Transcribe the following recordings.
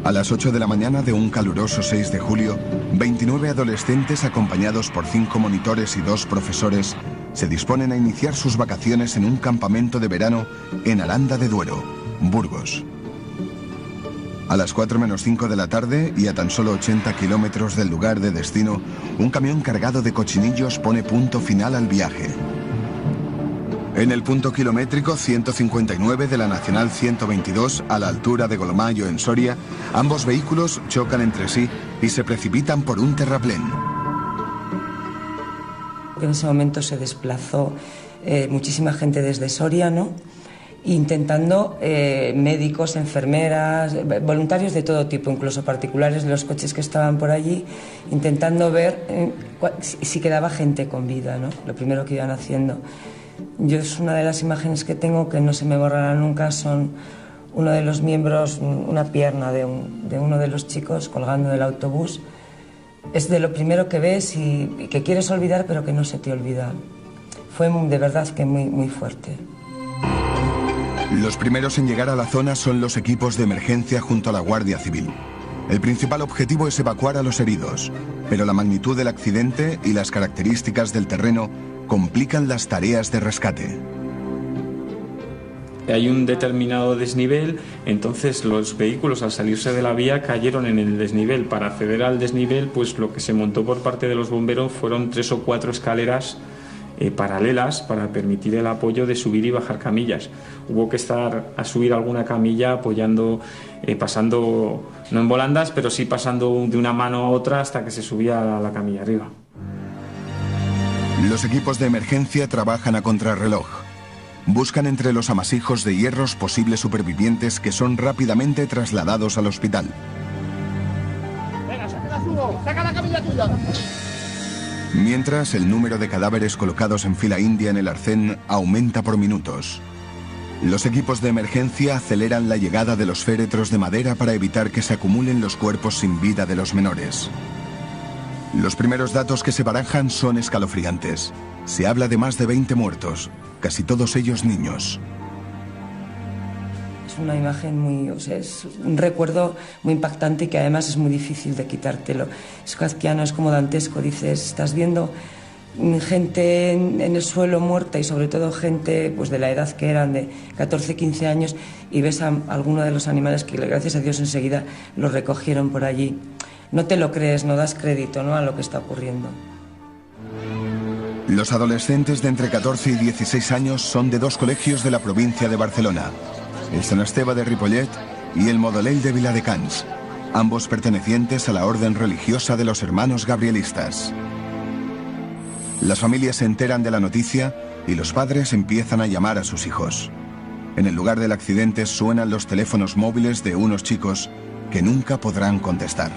A las 8 de la mañana de un caluroso 6 de julio, 29 adolescentes acompañados por 5 monitores y 2 profesores se disponen a iniciar sus vacaciones en un campamento de verano en Aranda de Duero, Burgos. A las 4 menos 5 de la tarde y a tan solo 80 kilómetros del lugar de destino, un camión cargado de cochinillos pone punto final al viaje. En el punto kilométrico 159 de la Nacional 122, a la altura de Golmayo, en Soria, ambos vehículos chocan entre sí y se precipitan por un terraplén. En ese momento se desplazó muchísima gente desde Soria, ¿no? Intentando médicos, enfermeras, voluntarios de todo tipo, incluso particulares de los coches que estaban por allí, intentando ver si quedaba gente con vida, ¿no? Lo primero que iban haciendo. Yo, es una de las imágenes que tengo que no se me borrará nunca, son uno de los miembros, una pierna de uno de los chicos colgando del autobús. Es de lo primero que ves y que quieres olvidar, pero que no se te olvida. Fue de verdad que muy, muy fuerte. Los primeros en llegar a la zona son los equipos de emergencia junto a la Guardia Civil. El principal objetivo es evacuar a los heridos, pero la magnitud del accidente y las características del terreno complican las tareas de rescate. Hay un determinado desnivel, entonces los vehículos al salirse de la vía cayeron en el desnivel. Para acceder al desnivel, pues lo que se montó por parte de los bomberos fueron 3 o 4 escaleras paralelas para permitir el apoyo de subir y bajar camillas. Hubo que estar a subir alguna camilla apoyando, pasando, no en volandas, pero sí pasando de una mano a otra hasta que se subía a la camilla arriba. Los equipos de emergencia trabajan a contrarreloj. Buscan entre los amasijos de hierros posibles supervivientes que son rápidamente trasladados al hospital. Venga, saca la camilla tuya. Mientras, el número de cadáveres colocados en fila india en el arcén aumenta por minutos. Los equipos de emergencia aceleran la llegada de los féretros de madera para evitar que se acumulen los cuerpos sin vida de los menores. Los primeros datos que se barajan son escalofriantes. Se habla de más de 20 muertos, casi todos ellos niños. Es una imagen muy, o sea, es un recuerdo muy impactante y que además es muy difícil de quitártelo. Es kafkiano, es como dantesco, dices, estás viendo gente en el suelo muerta y sobre todo gente pues de la edad que eran, de 14, 15 años, y ves a alguno de los animales que gracias a Dios enseguida los recogieron por allí. No te lo crees, no das crédito, ¿no?, a lo que está ocurriendo. Los adolescentes de entre 14 y 16 años son de 2 colegios de la provincia de Barcelona, el Sant Esteve de Ripollet y el Modolell de Viladecans, ambos pertenecientes a la orden religiosa de los hermanos gabrielistas. Las familias se enteran de la noticia y los padres empiezan a llamar a sus hijos. En el lugar del accidente suenan los teléfonos móviles de unos chicos que nunca podrán contestar.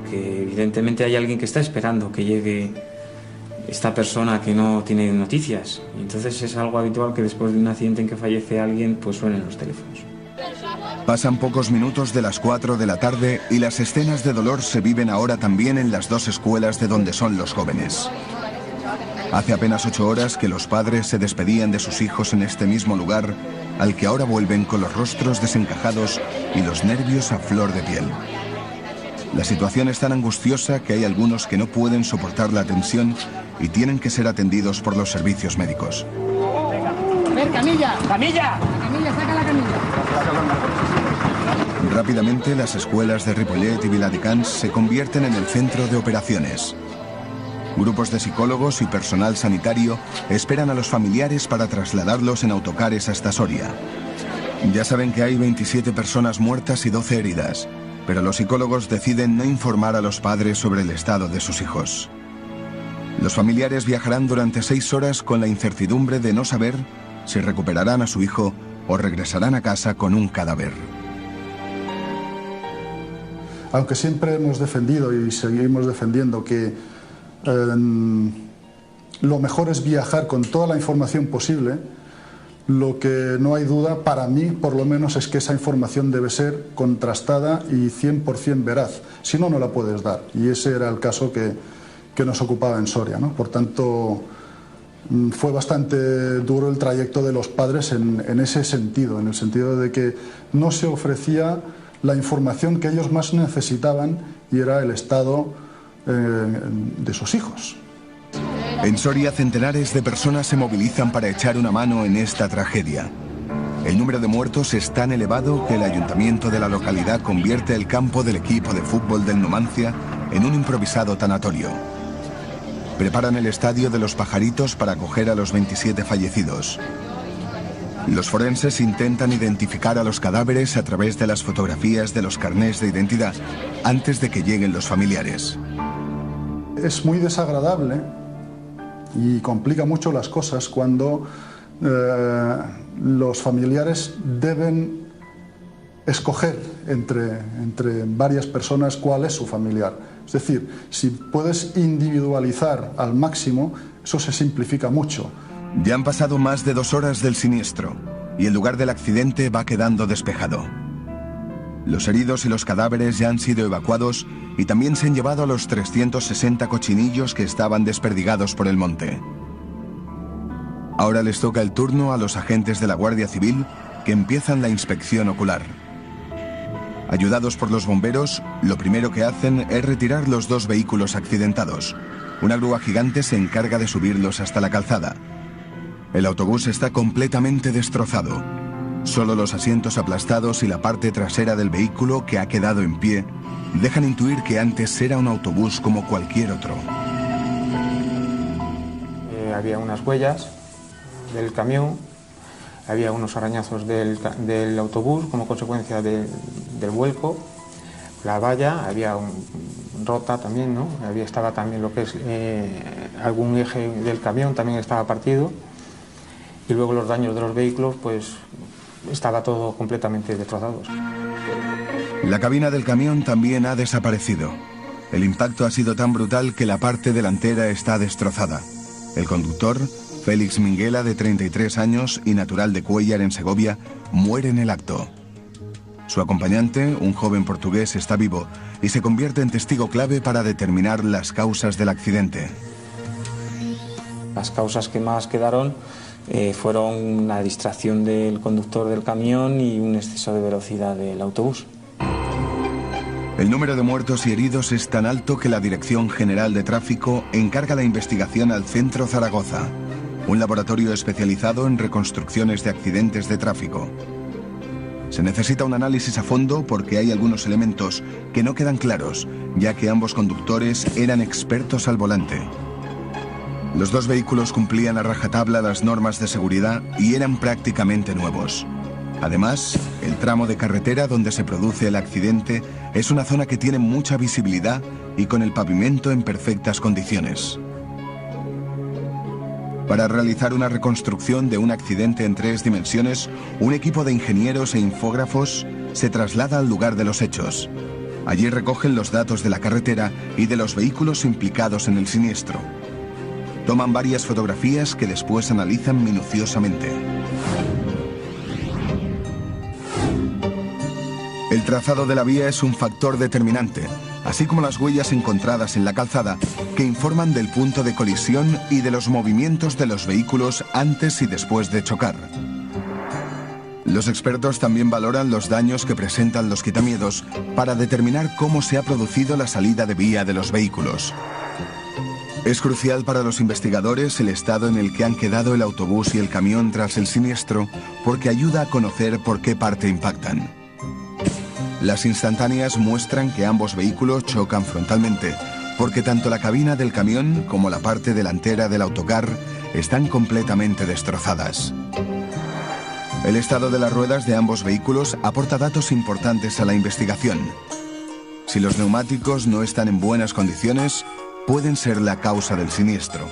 Que evidentemente hay alguien que está esperando que llegue esta persona que no tiene noticias. Y entonces es algo habitual que después de un accidente en que fallece alguien, pues suenen los teléfonos. Pasan pocos minutos de las 4 de la tarde y las escenas de dolor se viven ahora también en las 2 escuelas de donde son los jóvenes. Hace apenas 8 horas que los padres se despedían de sus hijos en este mismo lugar, al que ahora vuelven con los rostros desencajados y los nervios a flor de piel. La situación es tan angustiosa que hay algunos que no pueden soportar la tensión y tienen que ser atendidos por los servicios médicos. A ver, camilla, camilla. La camilla, saca la camilla. Rápidamente, las escuelas de Ripollet y Viladecans se convierten en el centro de operaciones. Grupos de psicólogos y personal sanitario esperan a los familiares para trasladarlos en autocares hasta Soria. Ya saben que hay 27 personas muertas y 12 heridas, pero los psicólogos deciden no informar a los padres sobre el estado de sus hijos. Los familiares viajarán durante 6 horas con la incertidumbre de no saber si recuperarán a su hijo o regresarán a casa con un cadáver. Aunque siempre hemos defendido y seguimos defendiendo que lo mejor es viajar con toda la información posible, lo que no hay duda, para mí por lo menos, es que esa información debe ser contrastada y 100% veraz. Si no, no la puedes dar. Y ese era el caso que nos ocupaba en Soria, ¿no? Por tanto, fue bastante duro el trayecto de los padres en ese sentido, en el sentido de que no se ofrecía la información que ellos más necesitaban, y era el estado de sus hijos. En Soria, centenares de personas se movilizan para echar una mano en esta tragedia. El número de muertos es tan elevado que el ayuntamiento de la localidad convierte el campo del equipo de fútbol del Numancia en un improvisado tanatorio. Preparan el estadio de los Pajaritos para acoger a los 27 fallecidos. Los forenses intentan identificar a los cadáveres a través de las fotografías de los carnés de identidad antes de que lleguen los familiares. Es muy desagradable y complica mucho las cosas cuando los familiares deben escoger entre varias personas cuál es su familiar. Es decir, si puedes individualizar al máximo, eso se simplifica mucho. Ya han pasado más de 2 horas del siniestro y el lugar del accidente va quedando despejado. Los heridos y los cadáveres ya han sido evacuados y también se han llevado a los 360 cochinillos que estaban desperdigados por el monte. Ahora les toca el turno a los agentes de la Guardia Civil, que empiezan la inspección ocular. Ayudados por los bomberos, lo primero que hacen es retirar los 2 vehículos accidentados. Una grúa gigante se encarga de subirlos hasta la calzada. El autobús está completamente destrozado. Solo los asientos aplastados y la parte trasera del vehículo, que ha quedado en pie, dejan intuir que antes era un autobús como cualquier otro. Había unas huellas del camión, había unos arañazos del autobús como consecuencia del vuelco. La valla había rota también, ¿no? Estaba también lo que es algún eje del camión también estaba partido, y luego los daños de los vehículos, pues estaba todo completamente destrozado. La cabina del camión también ha desaparecido. El impacto ha sido tan brutal que la parte delantera está destrozada. El conductor, Félix Minguela, de 33 años y natural de Cuéllar, en Segovia, muere en el acto. Su acompañante, un joven portugués, está vivo y se convierte en testigo clave para determinar las causas del accidente. Las causas que más quedaron fueron la distracción del conductor del camión y un exceso de velocidad del autobús. El número de muertos y heridos es tan alto que la Dirección General de Tráfico encarga la investigación al Centro Zaragoza, un laboratorio especializado en reconstrucciones de accidentes de tráfico. Se necesita un análisis a fondo porque hay algunos elementos que no quedan claros, ya que ambos conductores eran expertos al volante. Los 2 vehículos cumplían a rajatabla las normas de seguridad y eran prácticamente nuevos. Además, el tramo de carretera donde se produce el accidente es una zona que tiene mucha visibilidad y con el pavimento en perfectas condiciones. Para realizar una reconstrucción de un accidente en 3 dimensiones, un equipo de ingenieros e infógrafos se traslada al lugar de los hechos. Allí recogen los datos de la carretera y de los vehículos implicados en el siniestro. Toman varias fotografías que después analizan minuciosamente. El trazado de la vía es un factor determinante, así como las huellas encontradas en la calzada, que informan del punto de colisión y de los movimientos de los vehículos antes y después de chocar. Los expertos también valoran los daños que presentan los quitamiedos para determinar cómo se ha producido la salida de vía de los vehículos. Es crucial para los investigadores el estado en el que han quedado el autobús y el camión tras el siniestro, porque ayuda a conocer por qué parte impactan. Las instantáneas muestran que ambos vehículos chocan frontalmente, porque tanto la cabina del camión como la parte delantera del autocar están completamente destrozadas. El estado de las ruedas de ambos vehículos aporta datos importantes a la investigación. Si los neumáticos no están en buenas condiciones, pueden ser la causa del siniestro.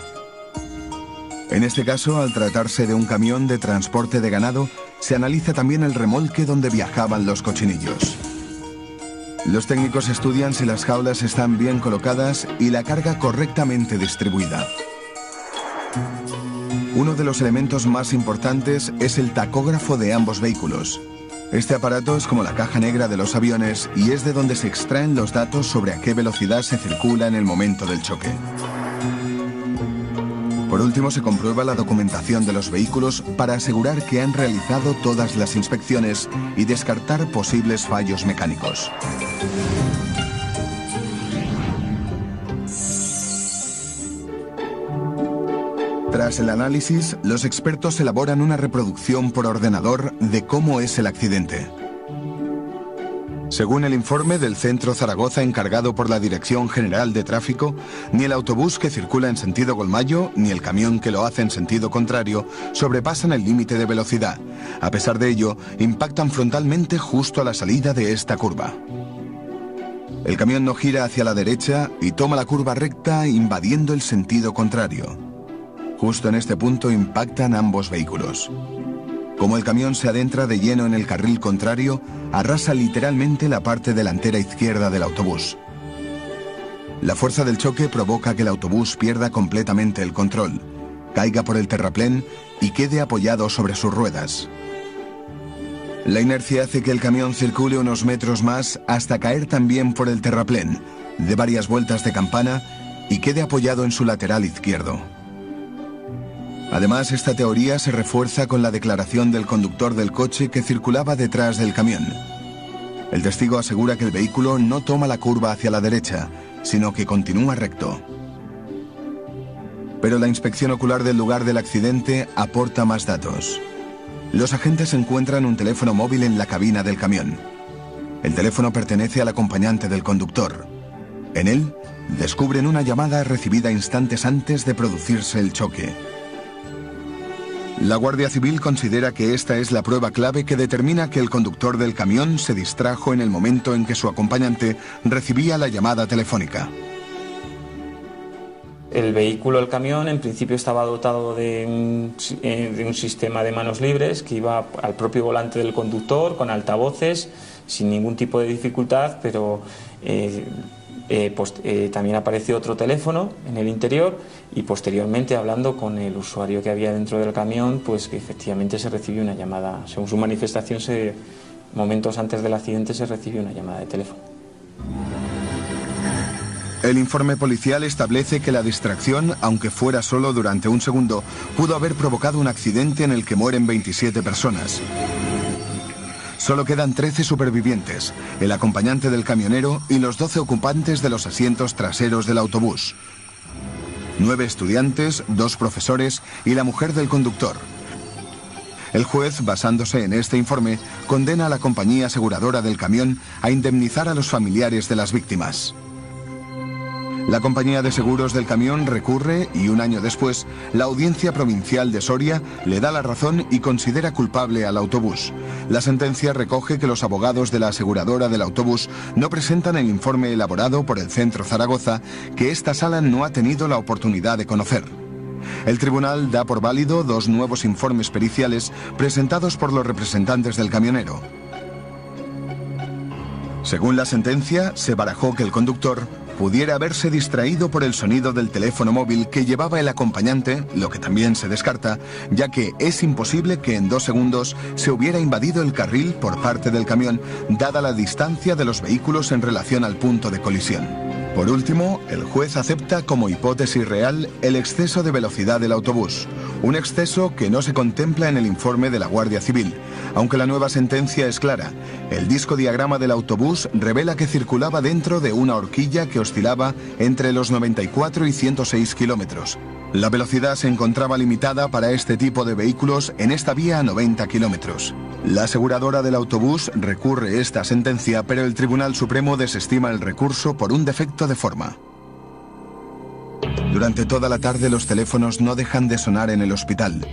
En este caso, al tratarse de un camión de transporte de ganado, se analiza también el remolque donde viajaban los cochinillos. Los técnicos estudian si las jaulas están bien colocadas y la carga correctamente distribuida. Uno de los elementos más importantes es el tacógrafo de ambos vehículos. Este aparato es como la caja negra de los aviones y es de donde se extraen los datos sobre a qué velocidad se circula en el momento del choque. Por último, se comprueba la documentación de los vehículos para asegurar que han realizado todas las inspecciones y descartar posibles fallos mecánicos. Tras el análisis, los expertos elaboran una reproducción por ordenador de cómo es el accidente. Según el informe del Centro Zaragoza encargado por la Dirección General de Tráfico, ni el autobús que circula en sentido Golmayo ni el camión que lo hace en sentido contrario sobrepasan el límite de velocidad. A pesar de ello, impactan frontalmente justo a la salida de esta curva. El camión no gira hacia la derecha y toma la curva recta invadiendo el sentido contrario. Justo en este punto impactan ambos vehículos. Como el camión se adentra de lleno en el carril contrario, arrasa literalmente la parte delantera izquierda del autobús. La fuerza del choque provoca que el autobús pierda completamente el control, caiga por el terraplén y quede apoyado sobre sus ruedas. La inercia hace que el camión circule unos metros más hasta caer también por el terraplén, dé varias vueltas de campana y quede apoyado en su lateral izquierdo. Además, esta teoría se refuerza con la declaración del conductor del coche que circulaba detrás del camión. El testigo asegura que el vehículo no toma la curva hacia la derecha, sino que continúa recto. Pero la inspección ocular del lugar del accidente aporta más datos. Los agentes encuentran un teléfono móvil en la cabina del camión. El teléfono pertenece al acompañante del conductor. En él, descubren una llamada recibida instantes antes de producirse el choque. La Guardia Civil considera que esta es la prueba clave que determina que el conductor del camión se distrajo en el momento en que su acompañante recibía la llamada telefónica. El vehículo, el camión, en principio estaba dotado de un sistema de manos libres que iba al propio volante del conductor, con altavoces, sin ningún tipo de dificultad, pero también apareció otro teléfono en el interior y posteriormente, hablando con el usuario que había dentro del camión, pues que efectivamente se recibió una llamada. Según su manifestación, momentos antes del accidente se recibió una llamada de teléfono. El informe policial establece que la distracción, aunque fuera solo durante un segundo, pudo haber provocado un accidente en el que mueren 27 personas. Solo quedan 13 supervivientes, el acompañante del camionero y los 12 ocupantes de los asientos traseros del autobús. 9 estudiantes, 2 profesores y la mujer del conductor. El juez, basándose en este informe, condena a la compañía aseguradora del camión a indemnizar a los familiares de las víctimas. La compañía de seguros del camión recurre y un año después, la Audiencia Provincial de Soria le da la razón y considera culpable al autobús. La sentencia recoge que los abogados de la aseguradora del autobús no presentan el informe elaborado por el Centro Zaragoza que esta sala no ha tenido la oportunidad de conocer. El tribunal da por válido 2 nuevos informes periciales presentados por los representantes del camionero. Según la sentencia, se barajó que el conductor pudiera haberse distraído por el sonido del teléfono móvil que llevaba el acompañante, lo que también se descarta, ya que es imposible que en 2 segundos se hubiera invadido el carril por parte del camión, dada la distancia de los vehículos en relación al punto de colisión. Por último, el juez acepta como hipótesis real el exceso de velocidad del autobús, un exceso que no se contempla en el informe de la Guardia Civil, aunque la nueva sentencia es clara. El discodiagrama del autobús revela que circulaba dentro de una horquilla que oscilaba entre los 94 y 106 kilómetros. La velocidad se encontraba limitada para este tipo de vehículos en esta vía a 90 kilómetros. La aseguradora del autobús recurre esta sentencia, pero el Tribunal Supremo desestima el recurso por un defecto de forma. Durante toda la tarde los teléfonos no dejan de sonar en el hospital,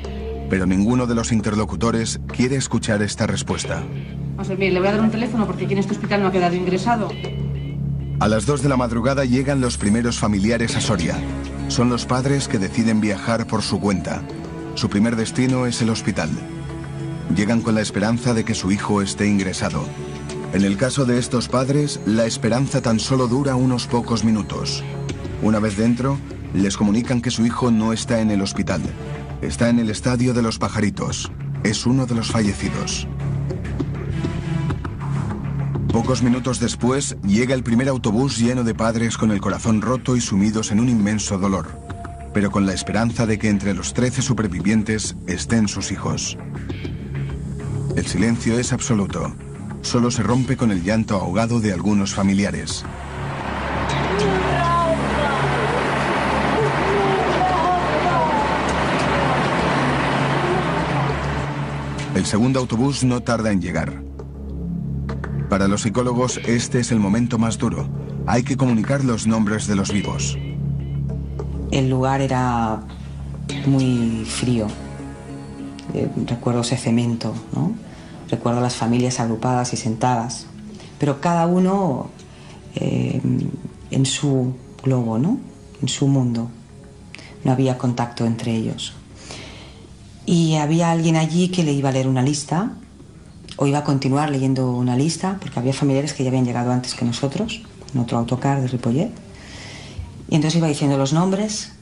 pero ninguno de los interlocutores quiere escuchar esta respuesta. O sea, mire, le voy a dar un teléfono porque aquí en este hospital no ha quedado ingresado. A las 2 de la madrugada llegan los primeros familiares a Soria. Son los padres que deciden viajar por su cuenta. Su primer destino es el hospital. Llegan con la esperanza de que su hijo esté ingresado. En el caso de estos padres, la esperanza tan solo dura unos pocos minutos. Una vez dentro, les comunican que su hijo no está en el hospital. Está en el estadio de los Pajaritos. Es uno de los fallecidos. Pocos minutos después, llega el primer autobús lleno de padres con el corazón roto y sumidos en un inmenso dolor. pero con la esperanza de que entre los 13 supervivientes estén sus hijos. El silencio es absoluto. Solo se rompe con el llanto ahogado de algunos familiares. El segundo autobús no tarda en llegar. Para los psicólogos, este es el momento más duro. Hay que comunicar los nombres de los vivos. El lugar era muy frío. Recuerdo ese cemento, ¿no? Recuerdo las familias agrupadas y sentadas, pero cada uno en su globo, ¿no? En su mundo. No había contacto entre ellos. Y había alguien allí que le iba a leer una lista, o iba a continuar leyendo una lista, porque había familiares que ya habían llegado antes que nosotros, en otro autocar de Ripollet. Y entonces iba diciendo los nombres,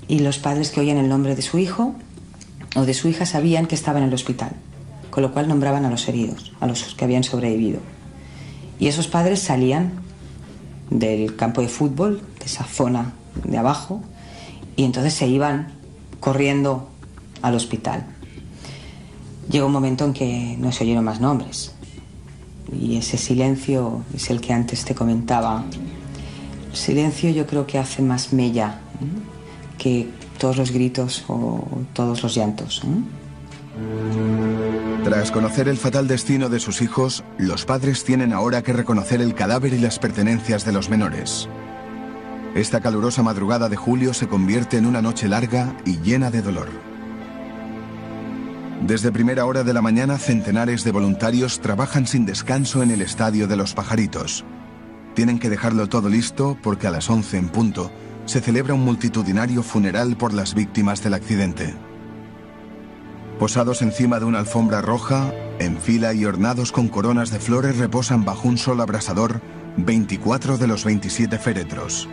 y los padres que oían el nombre de su hijo o de su hija sabían que estaba en el hospital, con lo cual nombraban a los heridos, a los que habían sobrevivido. Y esos padres salían del campo de fútbol, de esa zona de abajo, y entonces se iban corriendo al hospital. Llegó un momento en que no se oyeron más nombres, y ese silencio es el que antes te comentaba. El silencio yo creo que hace más mella, que todos los gritos o todos los llantos. Tras conocer el fatal destino de sus hijos, los padres tienen ahora que reconocer el cadáver y las pertenencias de los menores. Esta calurosa madrugada de julio se convierte en una noche larga y llena de dolor. Desde primera hora de la mañana, centenares de voluntarios trabajan sin descanso en el estadio de Los Pajaritos. Tienen que dejarlo todo listo porque a las 11 en punto se celebra un multitudinario funeral por las víctimas del accidente. Posados encima de una alfombra roja, en fila y ornados con coronas de flores, reposan bajo un sol abrasador 24 de los 27 féretros.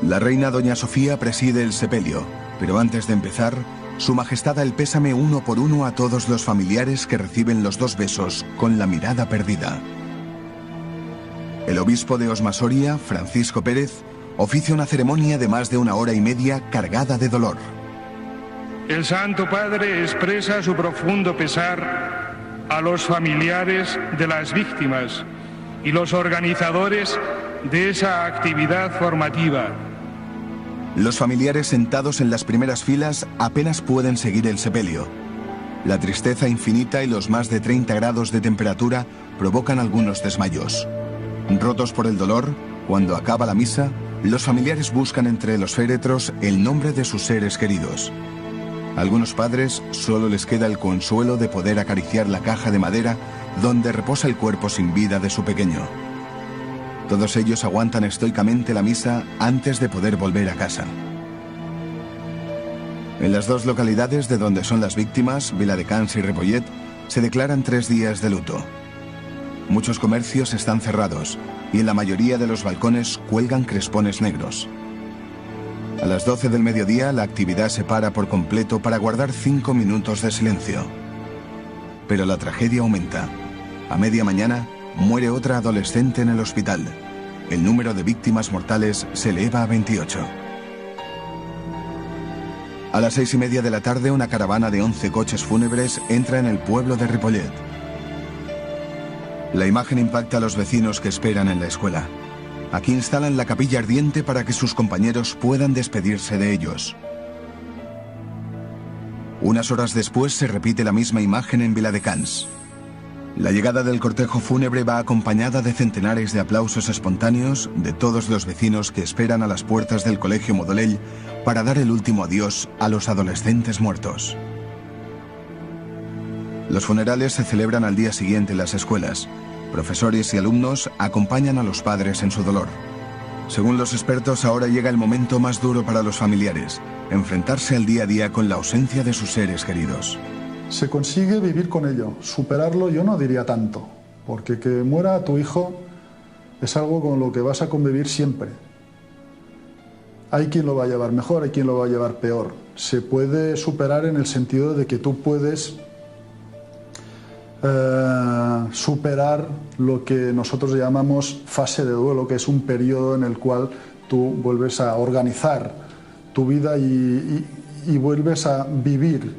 La reina doña Sofía preside el sepelio, pero antes de empezar, Su Majestad da el pésame uno por uno a todos los familiares que reciben los dos besos con la mirada perdida. El obispo de Osma-Soria, Francisco Pérez, oficia una ceremonia de más de 1 hora y media cargada de dolor. El Santo Padre expresa su profundo pesar a los familiares de las víctimas y los organizadores de esa actividad formativa. Los familiares sentados en las primeras filas apenas pueden seguir el sepelio. La tristeza infinita y los más de 30 grados de temperatura provocan algunos desmayos. Rotos por el dolor, cuando acaba la misa, los familiares buscan entre los féretros el nombre de sus seres queridos. A algunos padres solo les queda el consuelo de poder acariciar la caja de madera donde reposa el cuerpo sin vida de su pequeño. Todos ellos aguantan estoicamente la misa antes de poder volver a casa. En las dos localidades de donde son las víctimas, Viladecans y Ripollet, se declaran 3 días de luto. Muchos comercios están cerrados y en la mayoría de los balcones cuelgan crespones negros. A las 12 del mediodía la actividad se para por completo para guardar 5 minutos de silencio. Pero la tragedia aumenta. A media mañana muere otra adolescente en el hospital. El número de víctimas mortales se eleva a 28. A las 6:30 de la tarde una caravana de 11 coches fúnebres entra en el pueblo de Ripollet. La imagen impacta a los vecinos que esperan en la escuela. Aquí instalan la capilla ardiente para que sus compañeros puedan despedirse de ellos. Unas horas después se repite la misma imagen en Viladecans. La llegada del cortejo fúnebre va acompañada de centenares de aplausos espontáneos de todos los vecinos que esperan a las puertas del Colegio Modolell para dar el último adiós a los adolescentes muertos. Los funerales se celebran al día siguiente en las escuelas. Profesores y alumnos acompañan a los padres en su dolor. Según los expertos, ahora llega el momento más duro para los familiares, enfrentarse al día a día con la ausencia de sus seres queridos. Se consigue vivir con ello, superarlo yo no diría tanto, porque que muera tu hijo es algo con lo que vas a convivir siempre. Hay quien lo va a llevar mejor, hay quien lo va a llevar peor. Se puede superar en el sentido de que tú puedes superar lo que nosotros llamamos fase de duelo, que es un periodo en el cual tú vuelves a organizar tu vida y vuelves a vivir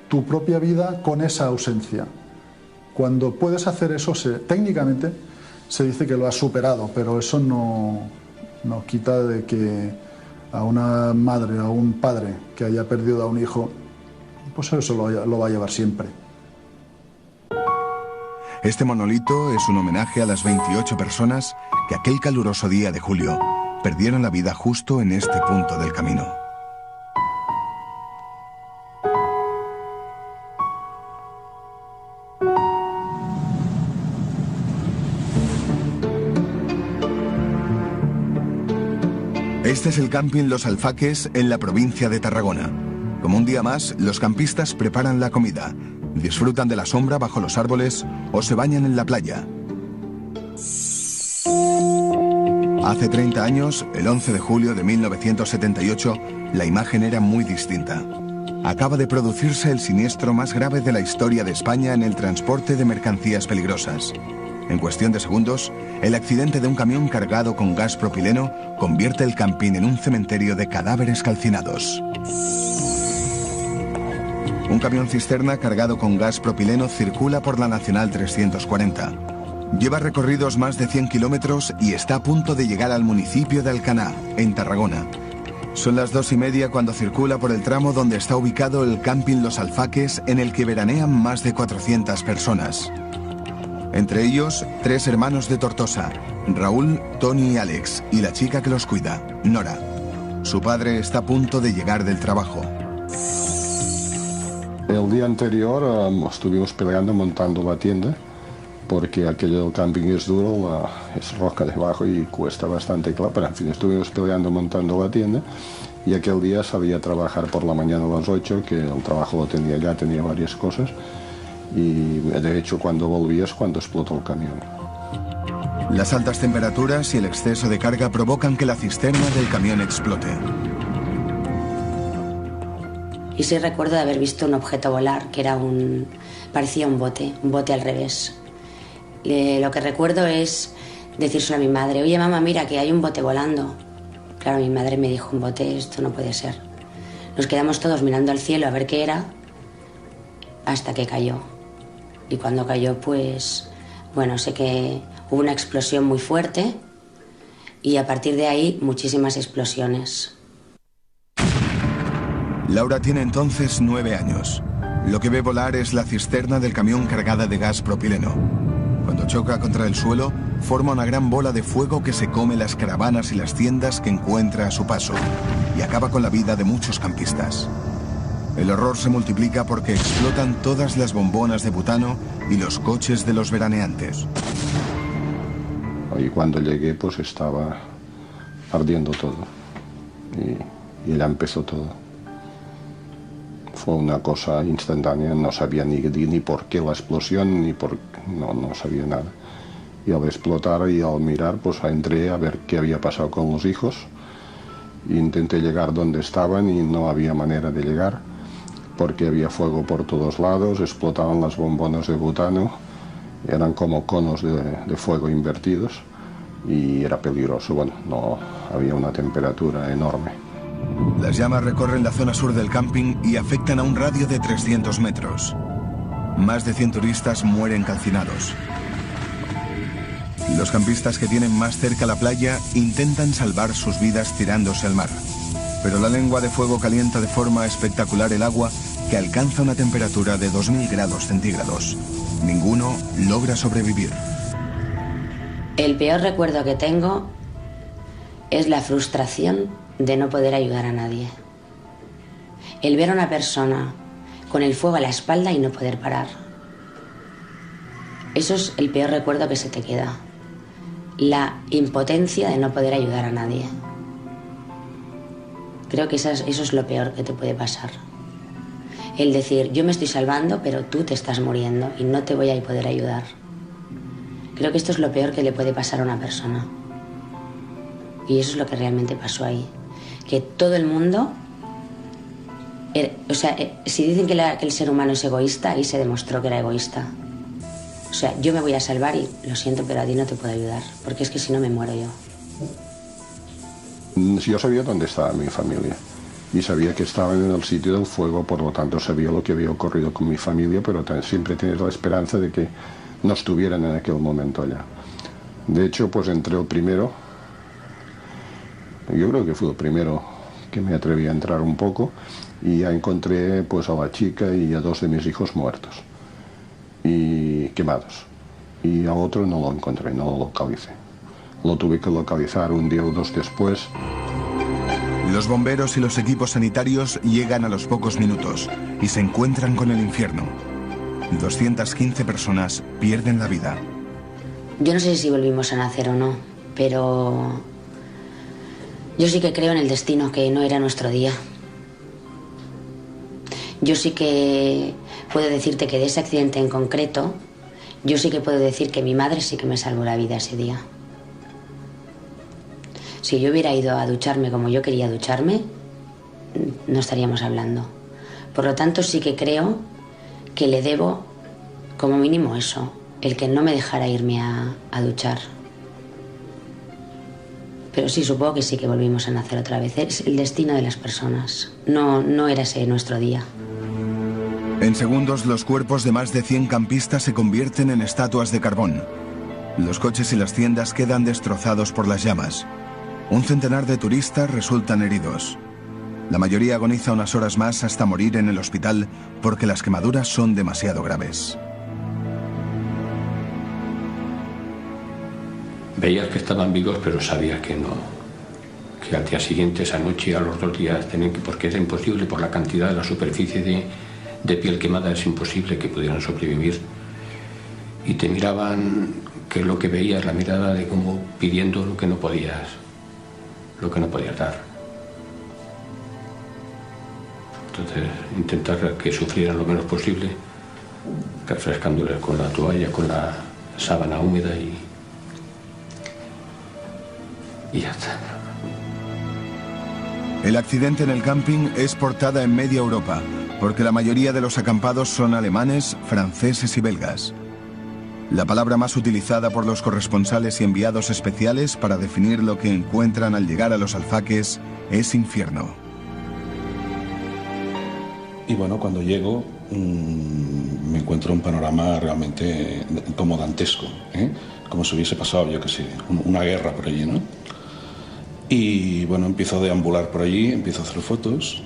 tu propia vida con esa ausencia. Cuando puedes hacer eso, técnicamente se dice que lo has superado, pero eso no quita de que a una madre o a un padre que haya perdido a un hijo, pues eso lo va a llevar siempre. Este monolito es un homenaje a las 28 personas que aquel caluroso día de julio perdieron la vida justo en este punto del camino. Este es el camping Los Alfaques en la provincia de Tarragona. Como un día más, los campistas preparan la comida, disfrutan de la sombra bajo los árboles o se bañan en la playa. Hace 30 años, el 11 de julio de 1978, la imagen era muy distinta. Acaba de producirse el siniestro más grave de la historia de España en el transporte de mercancías peligrosas. En cuestión de segundos, el accidente de un camión cargado con gas propileno convierte el camping en un cementerio de cadáveres calcinados. Un camión cisterna cargado con gas propileno circula por la Nacional 340. Lleva recorridos más de 100 kilómetros y está a punto de llegar al municipio de Alcaná, en Tarragona. Son las 2:30 cuando circula por el tramo donde está ubicado el camping Los Alfaques, en el que veranean más de 400 personas. Entre ellos, 3 hermanos de Tortosa, Raúl, Tony y Alex, y la chica que los cuida, Nora. Su padre está a punto de llegar del trabajo. El día anterior estuvimos peleando montando la tienda, porque aquello del camping es duro, es roca debajo y cuesta bastante, claro, pero en fin, estuvimos peleando montando la tienda, y aquel día salí a trabajar por la mañana a las 8, que el trabajo lo tenía ya, tenía varias cosas, y de hecho cuando volví es cuando explotó el camión. Las altas temperaturas y el exceso de carga provocan que la cisterna del camión explote. Y sí recuerdo de haber visto un objeto volar, que era parecía un bote al revés. Lo que recuerdo es decírselo a mi madre: oye mamá, mira que hay un bote volando. Claro, mi madre me dijo: un bote, esto no puede ser. Nos quedamos todos mirando al cielo a ver qué era, hasta que cayó. Y cuando cayó, pues, bueno, sé que hubo una explosión muy fuerte y a partir de ahí muchísimas explosiones. Laura tiene entonces 9 años. Lo que ve volar es la cisterna del camión cargada de gas propileno. Cuando choca contra el suelo, forma una gran bola de fuego que se come las caravanas y las tiendas que encuentra a su paso y acaba con la vida de muchos campistas. El horror se multiplica porque explotan todas las bombonas de butano y los coches de los veraneantes. Y cuando llegué, pues estaba ardiendo todo. Y ya empezó todo. Fue una cosa instantánea, no sabía ni por qué la explosión, no sabía nada. Y al explotar y al mirar, pues entré a ver qué había pasado con los hijos. Intenté llegar donde estaban y no había manera de llegar, porque había fuego por todos lados, explotaban las bombonas de butano, eran como conos de fuego invertidos y era peligroso. Bueno, no había una temperatura enorme. Las llamas recorren la zona sur del camping y afectan a un radio de 300 metros. Más de 100 turistas mueren calcinados. Los campistas que tienen más cerca la playa intentan salvar sus vidas tirándose al mar. Pero la lengua de fuego calienta de forma espectacular el agua, que alcanza una temperatura de 2000 grados centígrados. Ninguno logra sobrevivir. El peor recuerdo que tengo es la frustración de no poder ayudar a nadie. El ver a una persona con el fuego a la espalda y no poder parar. Eso es el peor recuerdo que se te queda. La impotencia de no poder ayudar a nadie. Creo que eso es lo peor que te puede pasar. El decir, yo me estoy salvando, pero tú te estás muriendo y no te voy a poder ayudar. Creo que esto es lo peor que le puede pasar a una persona. Y eso es lo que realmente pasó ahí. Que todo el mundo... si dicen que el ser humano es egoísta, ahí se demostró que era egoísta. O sea, yo me voy a salvar y lo siento, pero a ti no te puedo ayudar, porque es que si no me muero yo. Yo sabía dónde estaba mi familia y sabía que estaban en el sitio del fuego, por lo tanto sabía lo que había ocurrido con mi familia, pero siempre tienes la esperanza de que no estuvieran en aquel momento allá. De hecho, pues entré el primero, yo creo que fue el primero que me atreví a entrar un poco, y ya encontré pues a la chica y a 2 de mis hijos muertos y quemados, y a otro no lo encontré, no lo localicé. Lo tuve que localizar un día o 2 después. Los bomberos y los equipos sanitarios llegan a los pocos minutos y se encuentran con el infierno. 215 personas pierden la vida. Yo no sé si volvimos a nacer o no, pero yo sí que creo en el destino, que no era nuestro día. Yo sí que puedo decirte que de ese accidente en concreto, yo sí que puedo decir que mi madre sí que me salvó la vida ese día. Si yo hubiera ido a ducharme como yo quería ducharme, no estaríamos hablando. Por lo tanto, sí que creo que le debo, como mínimo eso, el que no me dejara irme a duchar. Pero sí, supongo que sí que volvimos a nacer otra vez. Es el destino de las personas. No era ese nuestro día. En segundos, los cuerpos de más de 100 campistas se convierten en estatuas de carbón. Los coches y las tiendas quedan destrozados por las llamas. Un centenar de turistas resultan heridos. La mayoría agoniza unas horas más hasta morir en el hospital porque las quemaduras son demasiado graves. Veías que estaban vivos, pero sabías que no. Que al día siguiente, esa noche, a los 2 días, tenían que, porque era imposible por la cantidad de la superficie de piel quemada, es imposible que pudieran sobrevivir. Y te miraban, que lo que veías, la mirada de como pidiendo lo que no podías dar. Entonces, intentar que sufrieran lo menos posible, refrescándoles con la toalla, con la sábana húmeda y ya está. El accidente en el camping es portada en media Europa, porque la mayoría de los acampados son alemanes, franceses y belgas. La palabra más utilizada por los corresponsales y enviados especiales para definir lo que encuentran al llegar a los alfaques es infierno. Y bueno, cuando llego me encuentro un panorama realmente como dantesco, como si hubiese pasado, yo qué sé, una guerra por allí, ¿no? Y bueno, empiezo a deambular por allí, empiezo a hacer fotos.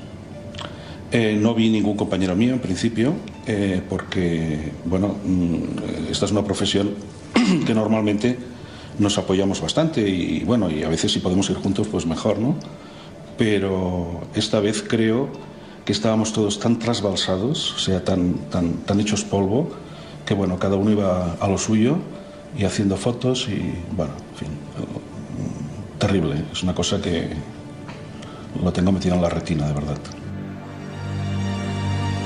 No vi ningún compañero mío en principio, porque, bueno, esta es una profesión que normalmente nos apoyamos bastante y, bueno, y a veces si podemos ir juntos, pues mejor, ¿no? Pero esta vez creo que estábamos todos tan trasbalsados, o sea, tan hechos polvo, que, bueno, cada uno iba a lo suyo y haciendo fotos y, bueno, en fin, terrible. Es una cosa que lo tengo metido en la retina, de verdad.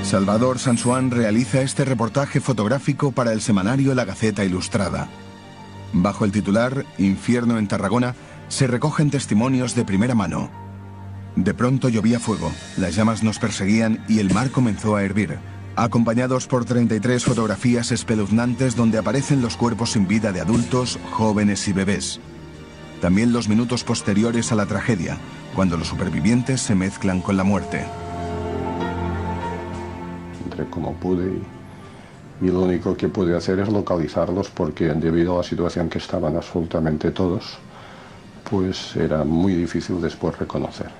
Salvador Sansuán realiza este reportaje fotográfico para el semanario La Gaceta Ilustrada. Bajo el titular Infierno en Tarragona se recogen testimonios de primera mano. De pronto llovía fuego, las llamas nos perseguían y el mar comenzó a hervir, acompañados por 33 fotografías espeluznantes donde aparecen los cuerpos sin vida de adultos, jóvenes y bebés. También los minutos posteriores a la tragedia, cuando los supervivientes se mezclan con la muerte. Entré como pude y lo único que pude hacer es localizarlos, porque debido a la situación que estaban absolutamente todos, pues era muy difícil después reconocer.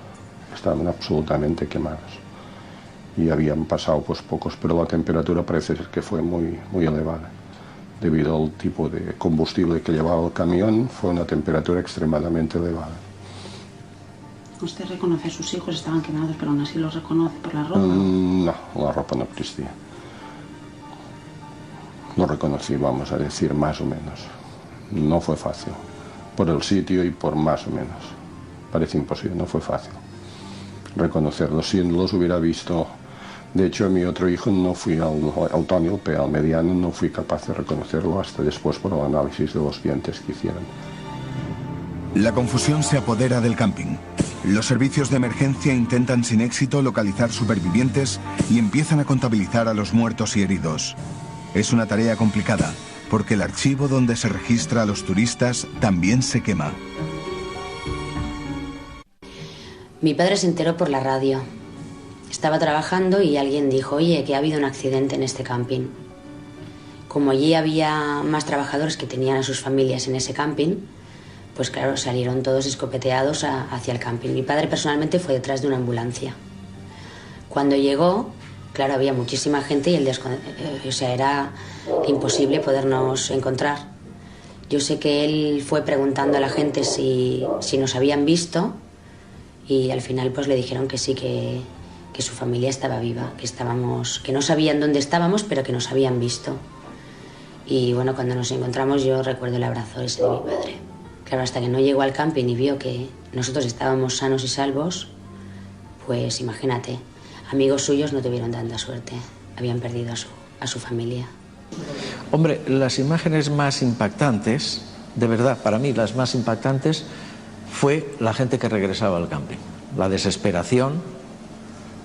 Estaban absolutamente quemados y habían pasado pues pocos, pero la temperatura parece ser que fue muy elevada. Debido al tipo de combustible que llevaba el camión, fue una temperatura extremadamente elevada. ¿Usted reconoce a sus hijos? Estaban quemados, pero aún así los reconoce por la ropa. No, la ropa no existía. Lo reconocí, vamos a decir, más o menos. No fue fácil, por el sitio y por más o menos. Parece imposible, no fue fácil reconocerlos. Si no los hubiera visto, de hecho, a mi otro hijo no fui al Tony, al mediano, no fui capaz de reconocerlo hasta después por el análisis de los dientes que hicieron. La confusión se apodera del camping. Los servicios de emergencia intentan sin éxito localizar supervivientes y empiezan a contabilizar a los muertos y heridos. Es una tarea complicada, porque el archivo donde se registra a los turistas también se quema. Mi padre se enteró por la radio. Estaba trabajando y alguien dijo, oye, que ha habido un accidente en este camping. Como allí había más trabajadores que tenían a sus familias en ese camping, pues claro, salieron todos escopeteados hacia el camping. Mi padre personalmente fue detrás de una ambulancia. Cuando llegó, claro, había muchísima gente y era imposible podernos encontrar. Yo sé que él fue preguntando a la gente si nos habían visto y al final pues le dijeron que sí, que su familia estaba viva, que no sabían dónde estábamos, pero que nos habían visto. Y bueno, cuando nos encontramos yo recuerdo el abrazo ese de mi padre. Claro, hasta que no llegó al camping y vio que nosotros estábamos sanos y salvos, pues imagínate, amigos suyos no tuvieron tanta suerte, habían perdido a su familia. Hombre, las imágenes más impactantes, de verdad, para mí las más impactantes, fue la gente que regresaba al camping, la desesperación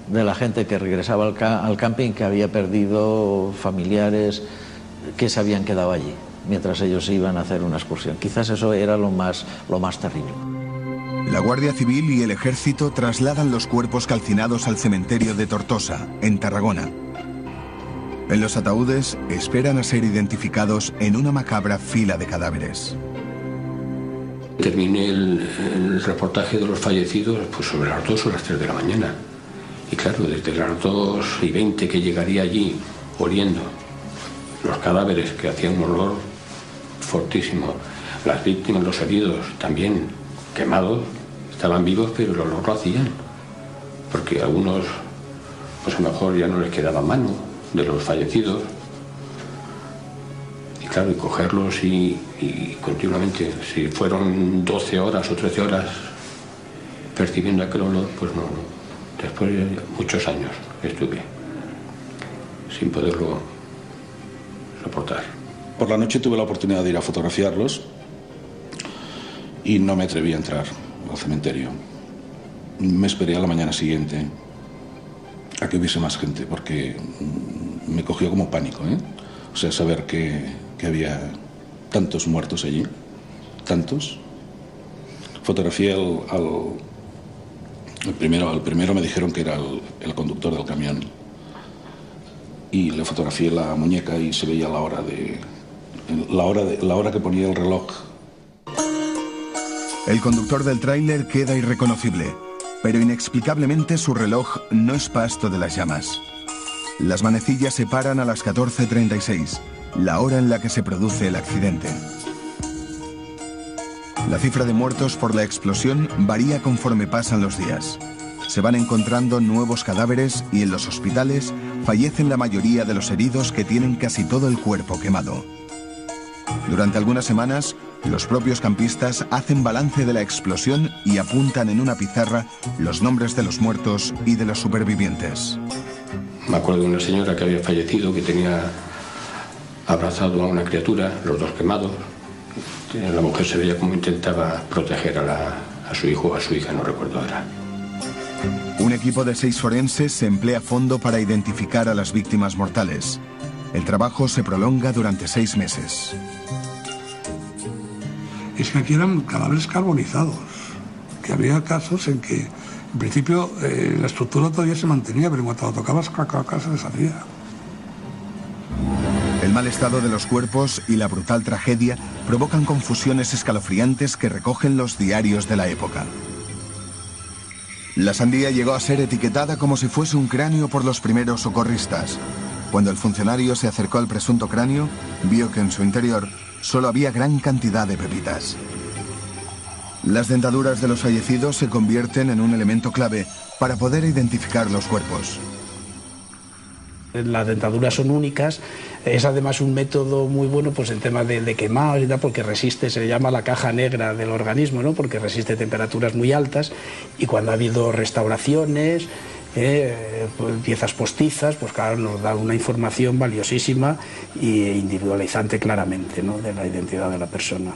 de la gente que regresaba al camping, que había perdido familiares que se habían quedado allí mientras ellos iban a hacer una excursión. Quizás eso era lo más terrible. La Guardia Civil y el Ejército trasladan los cuerpos calcinados al cementerio de Tortosa, en Tarragona. En los ataúdes esperan a ser identificados en una macabra fila de cadáveres. Terminé el reportaje de los fallecidos pues sobre las 2 o las 3 de la mañana. Y claro, desde las 2:20 que llegaría allí, oliendo los cadáveres que hacían un olor fortísimo, las víctimas, los heridos también quemados, estaban vivos, pero el olor lo hacían. Porque a algunos, pues a lo mejor ya no les quedaba mano de los fallecidos. Y claro, y cogerlos y continuamente, si fueron 12 horas o 13 horas percibiendo aquel olor, pues no. Después de muchos años estuve sin poderlo soportar. Por la noche tuve la oportunidad de ir a fotografiarlos y no me atreví a entrar al cementerio. Me esperé a la mañana siguiente a que hubiese más gente, porque me cogió como pánico, ¿eh? O sea, saber que había tantos muertos allí, tantos. Fotografié el primero me dijeron que era el conductor del camión. Y le fotografié la muñeca y se veía la hora que ponía el reloj. El conductor del tráiler queda irreconocible, pero inexplicablemente su reloj no es pasto de las llamas. Las manecillas se paran a las 14:36, la hora en la que se produce el accidente. La cifra de muertos por la explosión varía conforme pasan los días. Se van encontrando nuevos cadáveres y en los hospitales fallecen la mayoría de los heridos, que tienen casi todo el cuerpo quemado. Durante algunas semanas, los propios campistas hacen balance de la explosión y apuntan en una pizarra los nombres de los muertos y de los supervivientes. Me acuerdo de una señora que había fallecido, que tenía abrazado a una criatura, los dos quemados. La mujer se veía como intentaba proteger a su hijo o a su hija, no recuerdo ahora. Un equipo de 6 forenses se emplea a fondo para identificar a las víctimas mortales. El trabajo se prolonga durante 6 meses. Es que aquí eran cadáveres carbonizados, que había casos en que, en principio, la estructura todavía se mantenía, pero en cuanto lo tocabas, se deshacía. El mal estado de los cuerpos y la brutal tragedia provocan confusiones escalofriantes que recogen los diarios de la época. La sandía llegó a ser etiquetada como si fuese un cráneo por los primeros socorristas. Cuando el funcionario se acercó al presunto cráneo, vio que en su interior solo había gran cantidad de pepitas. Las dentaduras de los fallecidos se convierten en un elemento clave para poder identificar los cuerpos. Las dentaduras son únicas, es además un método muy bueno pues en temas de quemados y tal, porque resiste, se le llama la caja negra del organismo, ¿no? Porque resiste temperaturas muy altas, y cuando ha habido restauraciones, piezas postizas, pues claro, nos da una información valiosísima e individualizante claramente, ¿no? De la identidad de la persona.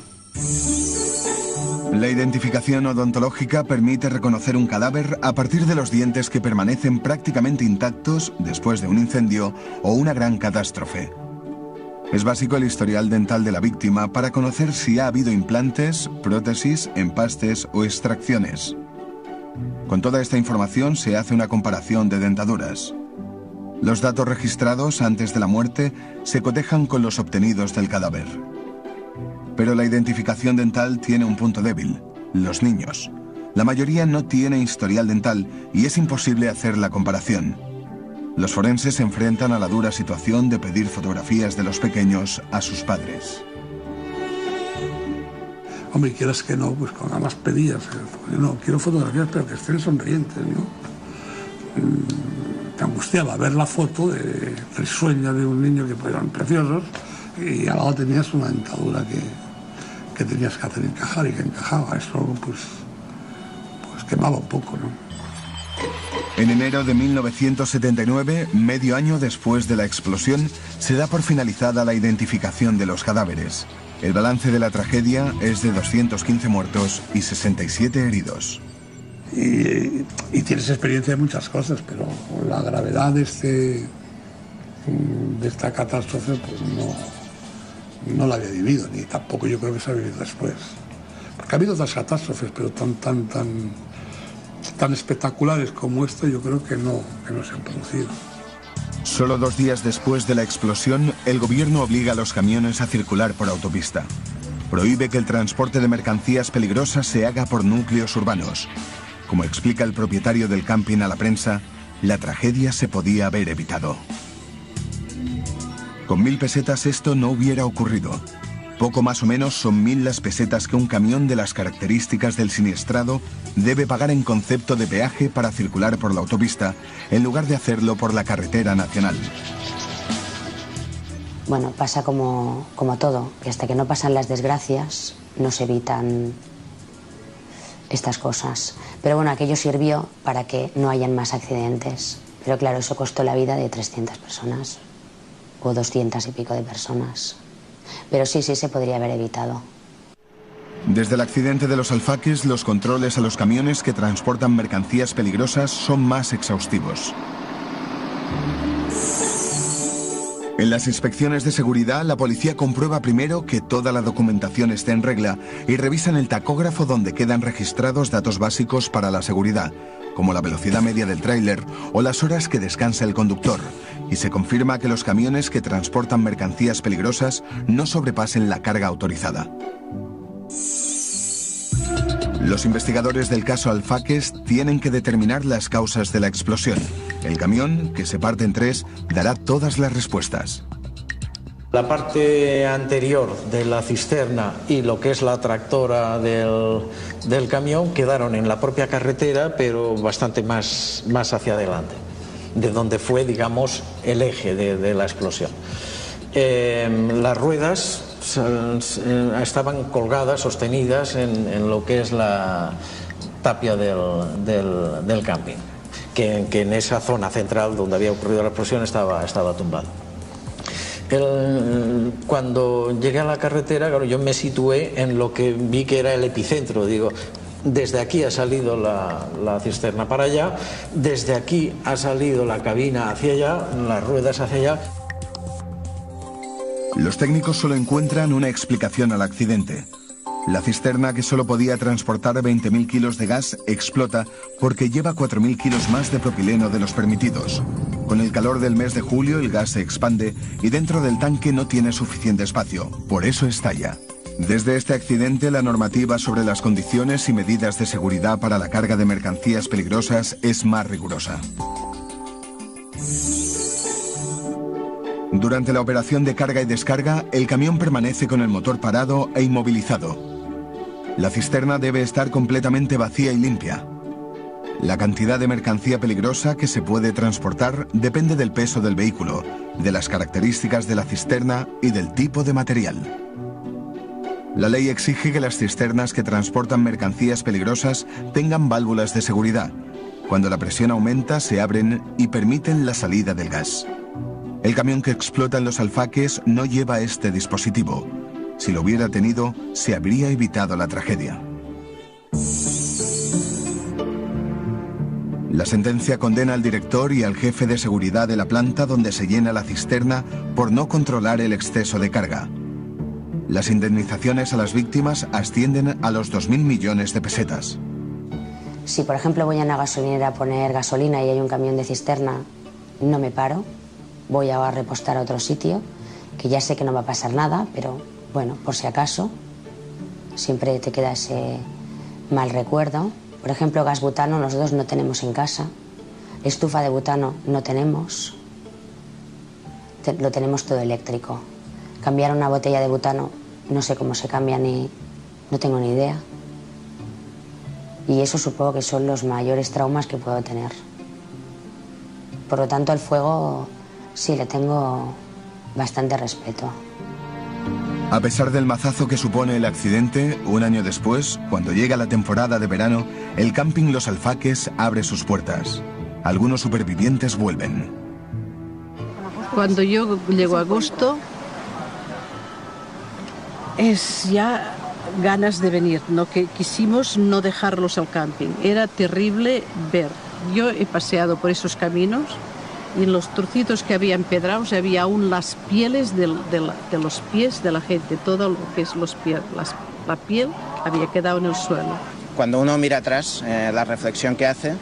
La identificación odontológica permite reconocer un cadáver a partir de los dientes que permanecen prácticamente intactos después de un incendio o una gran catástrofe. Es básico el historial dental de la víctima para conocer si ha habido implantes, prótesis, empastes o extracciones. Con toda esta información se hace una comparación de dentaduras. Los datos registrados antes de la muerte se cotejan con los obtenidos del cadáver. Pero la identificación dental tiene un punto débil: los niños. La mayoría no tiene historial dental y es imposible hacer la comparación. Los forenses se enfrentan a la dura situación de pedir fotografías de los pequeños a sus padres. Hombre, quieras que no, pues con nada más pedías. No, quiero fotografías, pero que estén sonrientes, ¿no? Te angustiaba ver la foto de risueña de un niño que eran preciosos y al lado tenías una dentadura que tenías que hacer encajar y que encajaba. Eso, pues quemaba un poco, ¿no? En enero de 1979, medio año después de la explosión, se da por finalizada la identificación de los cadáveres. El balance de la tragedia es de 215 muertos y 67 heridos. Y tienes experiencia de muchas cosas, pero la gravedad de esta catástrofe pues no la había vivido, ni tampoco yo creo que se ha vivido después. Porque ha habido otras catástrofes, pero tan espectaculares como esta yo creo que no se han producido. Solo 2 días después de la explosión, el gobierno obliga a los camiones a circular por autopista. Prohíbe que el transporte de mercancías peligrosas se haga por núcleos urbanos. Como explica el propietario del camping a la prensa, la tragedia se podía haber evitado. Con 1000 pesetas esto no hubiera ocurrido. Poco más o menos son 1000 las pesetas que un camión de las características del siniestrado debe pagar en concepto de peaje para circular por la autopista, en lugar de hacerlo por la carretera nacional. Bueno, pasa como todo, que hasta que no pasan las desgracias no se evitan estas cosas. Pero bueno, aquello sirvió para que no hayan más accidentes. Pero claro, eso costó la vida de 300 personas o 200 y pico de personas. Pero sí se podría haber evitado. Desde el accidente de los Alfaques, los controles a los camiones que transportan mercancías peligrosas son más exhaustivos. En las inspecciones de seguridad, la policía comprueba primero que toda la documentación esté en regla y revisan el tacógrafo donde quedan registrados datos básicos para la seguridad, como la velocidad media del tráiler o las horas que descansa el conductor, y se confirma que los camiones que transportan mercancías peligrosas no sobrepasen la carga autorizada. Los investigadores del caso Alfaques tienen que determinar las causas de la explosión. El camión, que se parte en 3, dará todas las respuestas. La parte anterior de la cisterna y lo que es la tractora del camión quedaron en la propia carretera, pero bastante más hacia adelante, de donde fue, digamos, el eje de la explosión. Las ruedas estaban colgadas, sostenidas en lo que es la tapia del camping, que en esa zona central donde había ocurrido la explosión estaba tumbado. Cuando llegué a la carretera, claro, yo me situé en lo que vi que era el epicentro. Digo, desde aquí ha salido la cisterna para allá, desde aquí ha salido la cabina hacia allá, las ruedas hacia allá. Los técnicos solo encuentran una explicación al accidente. La cisterna, que solo podía transportar 20.000 kilos de gas, explota porque lleva 4.000 kilos más de propileno de los permitidos. Con el calor del mes de julio, el gas se expande y dentro del tanque no tiene suficiente espacio. Por eso estalla. Desde este accidente, la normativa sobre las condiciones y medidas de seguridad para la carga de mercancías peligrosas es más rigurosa. Durante la operación de carga y descarga, el camión permanece con el motor parado e inmovilizado. La cisterna debe estar completamente vacía y limpia. La cantidad de mercancía peligrosa que se puede transportar depende del peso del vehículo, de las características de la cisterna y del tipo de material. La ley exige que las cisternas que transportan mercancías peligrosas tengan válvulas de seguridad. Cuando la presión aumenta, se abren y permiten la salida del gas. El camión que explota en los Alfaques no lleva este dispositivo. Si lo hubiera tenido, se habría evitado la tragedia. La sentencia condena al director y al jefe de seguridad de la planta donde se llena la cisterna por no controlar el exceso de carga. Las indemnizaciones a las víctimas ascienden a los 2.000 millones de pesetas. Si por ejemplo voy a una gasolinera a poner gasolina y hay un camión de cisterna, no me paro, voy a repostar a otro sitio, que ya sé que no va a pasar nada, pero bueno, por si acaso, siempre te queda ese mal recuerdo. Por ejemplo, gas butano nosotros no tenemos en casa, estufa de butano no tenemos, lo tenemos todo eléctrico. Cambiar una botella de butano, no sé cómo se cambia no tengo ni idea. Y eso supongo que son los mayores traumas que puedo tener. Por lo tanto, al fuego sí le tengo bastante respeto. A pesar del mazazo que supone el accidente, un año después, cuando llega la temporada de verano, el camping Los Alfaques abre sus puertas. Algunos supervivientes vuelven. Cuando yo llego a agosto, es ya ganas de venir, ¿no? Que quisimos no dejarlos al camping. Era terrible ver. Yo he paseado por esos caminos y en los trocitos que había empedrados había aún las pieles de los pies de la gente. Todo lo que es los pies, la piel había quedado en el suelo. Cuando uno mira atrás, la reflexión que hace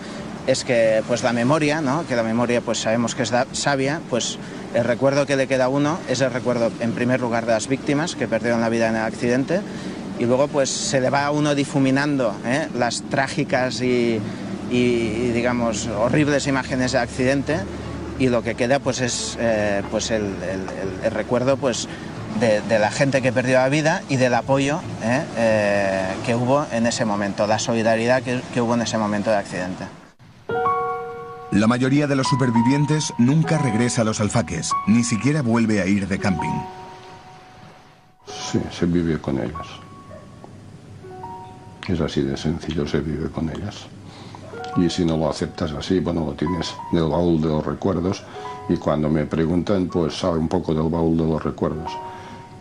es que pues la memoria, ¿no? Que la memoria pues sabemos que es sabia, pues el recuerdo que le queda a uno es el recuerdo en primer lugar de las víctimas que perdieron la vida en el accidente, y luego pues se le va a uno difuminando las trágicas y digamos horribles imágenes del accidente, y lo que queda pues es pues el recuerdo pues de la gente que perdió la vida y del apoyo que hubo en ese momento, la solidaridad que hubo en ese momento del accidente. La mayoría de los supervivientes nunca regresa a Los Alfaques, ni siquiera vuelve a ir de camping. Sí, se vive con ellas. Es así de sencillo, se vive con ellas. Y si no lo aceptas así, bueno, lo tienes en el baúl de los recuerdos, y cuando me preguntan, pues sabe un poco del baúl de los recuerdos.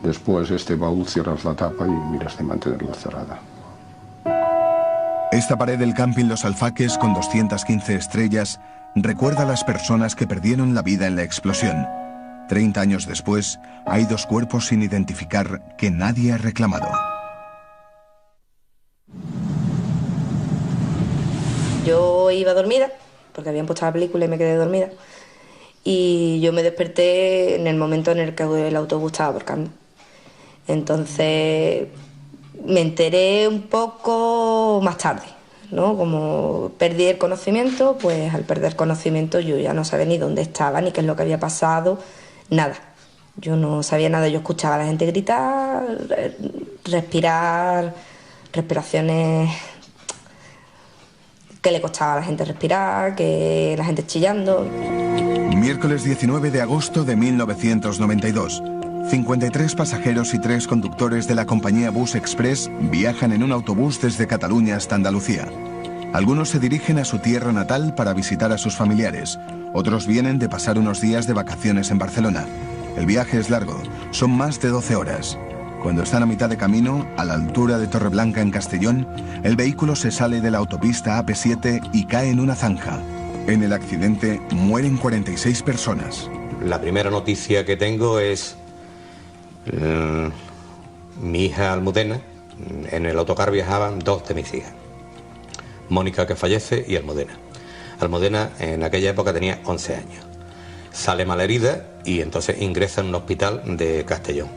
Después este baúl cierras la tapa y miras de mantenerla cerrada. Esta pared del camping Los Alfaques, con 215 estrellas, recuerda a las personas que perdieron la vida en la explosión. 30 años después, hay 2 cuerpos sin identificar que nadie ha reclamado. Yo iba dormida, porque habían puesto la película y me quedé dormida. Y yo me desperté en el momento en el que el autobús estaba aparcando. Entonces me enteré un poco más tarde, ¿no? Como perdí el conocimiento, pues al perder conocimiento yo ya no sabía ni dónde estaba, ni qué es lo que había pasado, nada. Yo no sabía nada, yo escuchaba a la gente gritar, respirar, respiraciones que le costaba a la gente respirar, que la gente chillando. Miércoles 19 de agosto de 1992. 53 pasajeros y 3 conductores de la compañía Bus Express viajan en un autobús desde Cataluña hasta Andalucía. Algunos se dirigen a su tierra natal para visitar a sus familiares. Otros vienen de pasar unos días de vacaciones en Barcelona. El viaje es largo, son más de 12 horas. Cuando están a mitad de camino, a la altura de Torreblanca en Castellón, el vehículo se sale de la autopista AP7 y cae en una zanja. En el accidente mueren 46 personas. La primera noticia que tengo es mi hija Almudena. En el autocar viajaban 2 de mis hijas, Mónica, que fallece, y Almudena. Almudena en aquella época tenía 11 años. Sale malherida y entonces ingresa en un hospital de Castellón.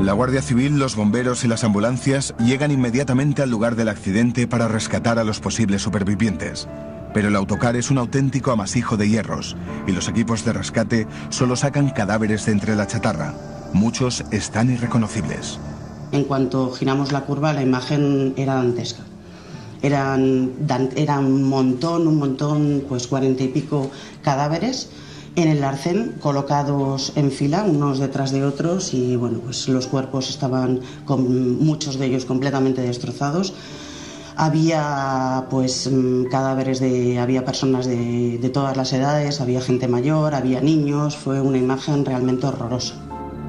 La Guardia Civil, los bomberos y las ambulancias llegan inmediatamente al lugar del accidente para rescatar a los posibles supervivientes. Pero el autocar es un auténtico amasijo de hierros y los equipos de rescate solo sacan cadáveres de entre la chatarra. Muchos están irreconocibles. En cuanto giramos la curva, la imagen era dantesca. Era un montón, pues 40 y pico cadáveres en el arcén, colocados en fila, unos detrás de otros, y bueno, pues los cuerpos estaban, muchos de ellos completamente destrozados. Había pues cadáveres había personas de todas las edades, había gente mayor, había niños. Fue una imagen realmente horrorosa.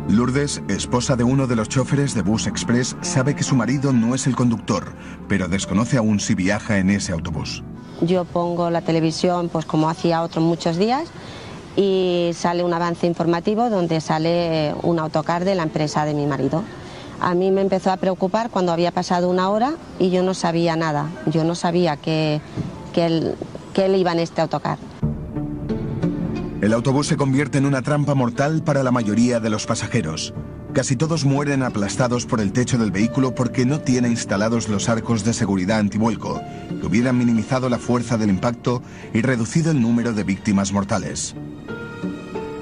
Lourdes, esposa de uno de los choferes de Bus Express, sabe que su marido no es el conductor, pero desconoce aún si viaja en ese autobús. Yo pongo la televisión, pues como hacía otros muchos días, y sale un avance informativo donde sale un autocar de la empresa de mi marido. A mí me empezó a preocupar cuando había pasado una hora y yo no sabía nada. Yo no sabía que él iba en este autocar. El autobús se convierte en una trampa mortal para la mayoría de los pasajeros. Casi todos mueren aplastados por el techo del vehículo porque no tiene instalados los arcos de seguridad antivuelco, que hubieran minimizado la fuerza del impacto y reducido el número de víctimas mortales.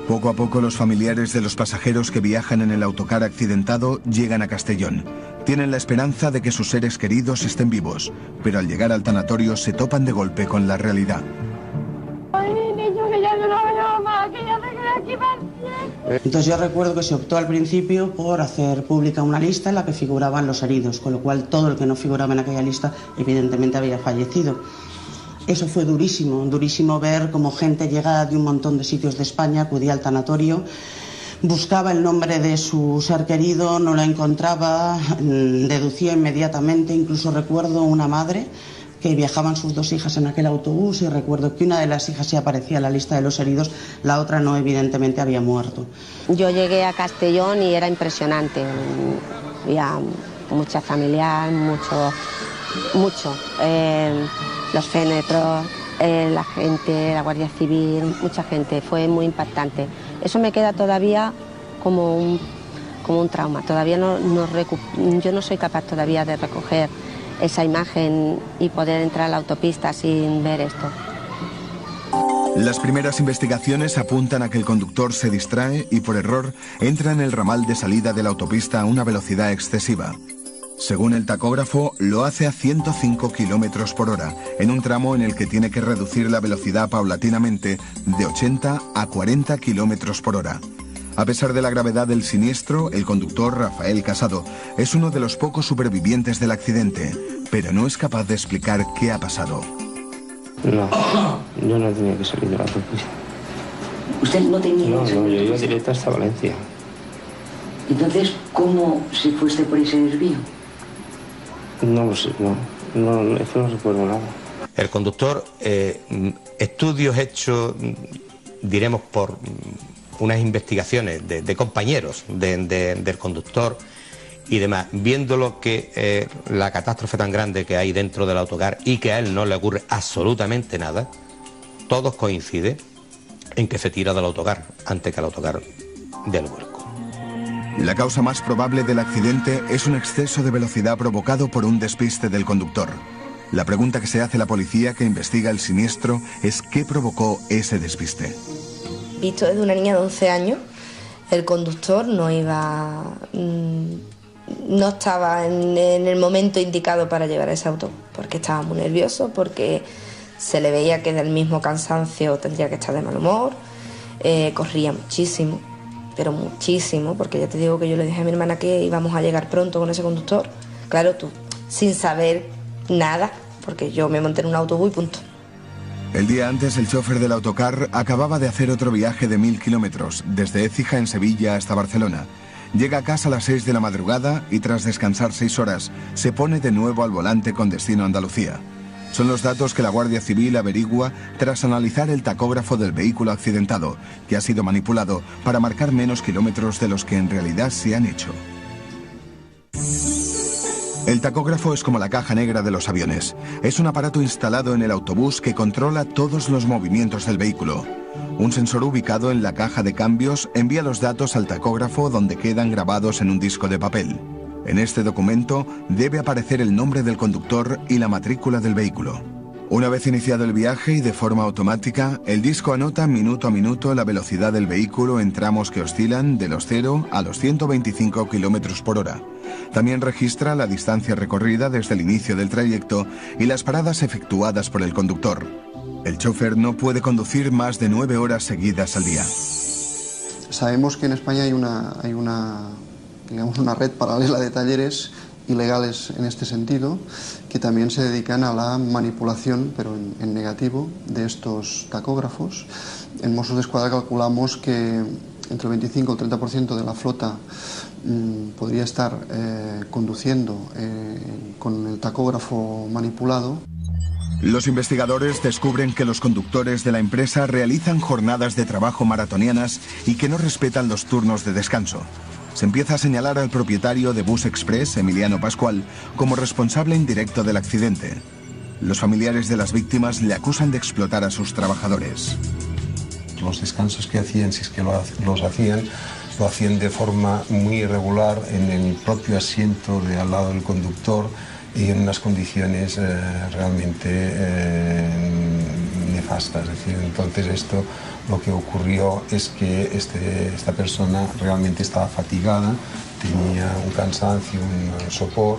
Poco a poco los familiares de los pasajeros que viajan en el autocar accidentado llegan a Castellón. Tienen la esperanza de que sus seres queridos estén vivos, pero al llegar al tanatorio se topan de golpe con la realidad. Entonces yo recuerdo que se optó al principio por hacer pública una lista en la que figuraban los heridos, con lo cual todo el que no figuraba en aquella lista evidentemente había fallecido. Eso fue durísimo, durísimo ver cómo gente llegada de un montón de sitios de España acudía al tanatorio, buscaba el nombre de su ser querido, no lo encontraba, deducía inmediatamente. Incluso recuerdo una madre que viajaban sus dos hijas en aquel autobús y recuerdo que una de las hijas sí aparecía en la lista de los heridos, la otra no, evidentemente había muerto. Yo llegué a Castellón y era impresionante. Había mucha familiar, mucho. Los fénetros, la gente, la Guardia Civil, mucha gente. Fue muy impactante. Eso me queda todavía como un trauma. Todavía yo no soy capaz todavía de recoger esa imagen y poder entrar a la autopista sin ver esto. Las primeras investigaciones apuntan a que el conductor se distrae y por error entra en el ramal de salida de la autopista a una velocidad excesiva. Según el tacógrafo, lo hace a 105 km por hora, en un tramo en el que tiene que reducir la velocidad paulatinamente de 80 a 40 km por hora. A pesar de la gravedad del siniestro, el conductor Rafael Casado es uno de los pocos supervivientes del accidente, pero no es capaz de explicar qué ha pasado. No, yo no tenía que salir de la autopista. ¿Usted no tenía que salir? No, yo iba directo hasta Valencia. Entonces, ¿cómo se fue usted por ese desvío? No lo sé, eso no recuerdo nada. El conductor, estudios hechos, diremos, por unas investigaciones de compañeros del conductor y demás, viéndolo que la catástrofe tan grande que hay dentro del autocar y que a él no le ocurre absolutamente nada, todos coinciden en que se tira del autocar antes que el autocar del vuelco. La causa más probable del accidente es un exceso de velocidad provocado por un despiste del conductor. La pregunta que se hace la policía que investiga el siniestro es ¿qué provocó ese despiste? Visto desde una niña de 11 años, el conductor no estaba en el momento indicado para llevar ese auto, porque estaba muy nervioso, porque se le veía que del mismo cansancio tendría que estar de mal humor, corría muchísimo, pero muchísimo, porque ya te digo que yo le dije a mi hermana que íbamos a llegar pronto con ese conductor. Claro, tú, sin saber nada, porque yo me monté en un autobús y punto. El día antes, el chofer del autocar acababa de hacer otro viaje de 1000 kilómetros, desde Écija en Sevilla hasta Barcelona. Llega a casa a las 6 de la madrugada y tras descansar 6 horas, se pone de nuevo al volante con destino a Andalucía. Son los datos que la Guardia Civil averigua tras analizar el tacógrafo del vehículo accidentado, que ha sido manipulado para marcar menos kilómetros de los que en realidad se han hecho. El tacógrafo es como la caja negra de los aviones. Es un aparato instalado en el autobús que controla todos los movimientos del vehículo. Un sensor ubicado en la caja de cambios envía los datos al tacógrafo donde quedan grabados en un disco de papel. En este documento debe aparecer el nombre del conductor y la matrícula del vehículo. Una vez iniciado el viaje y de forma automática, el disco anota minuto a minuto la velocidad del vehículo en tramos que oscilan de los 0 a los 125 km por hora. También registra la distancia recorrida desde el inicio del trayecto y las paradas efectuadas por el conductor. El chofer no puede conducir más de 9 horas seguidas al día. Sabemos que en España hay una red paralela de talleres ilegales en este sentido, que también se dedican a la manipulación, pero en negativo, de estos tacógrafos. En Mossos d'Esquadra calculamos que entre el 25 y el 30% de la flota podría estar conduciendo con el tacógrafo manipulado. Los investigadores descubren que los conductores de la empresa realizan jornadas de trabajo maratonianas y que no respetan los turnos de descanso. se empieza a señalar al propietario de Bus Express, Emiliano Pascual, como responsable indirecto del accidente. Los familiares de las víctimas le acusan de explotar a sus trabajadores. Los descansos que hacían, si es que los hacían, lo hacían de forma muy irregular en el propio asiento de al lado del conductor y en unas condiciones realmente nefastas. Es decir, entonces esto lo que ocurrió es que esta persona realmente estaba fatigada, tenía un cansancio, un sopor,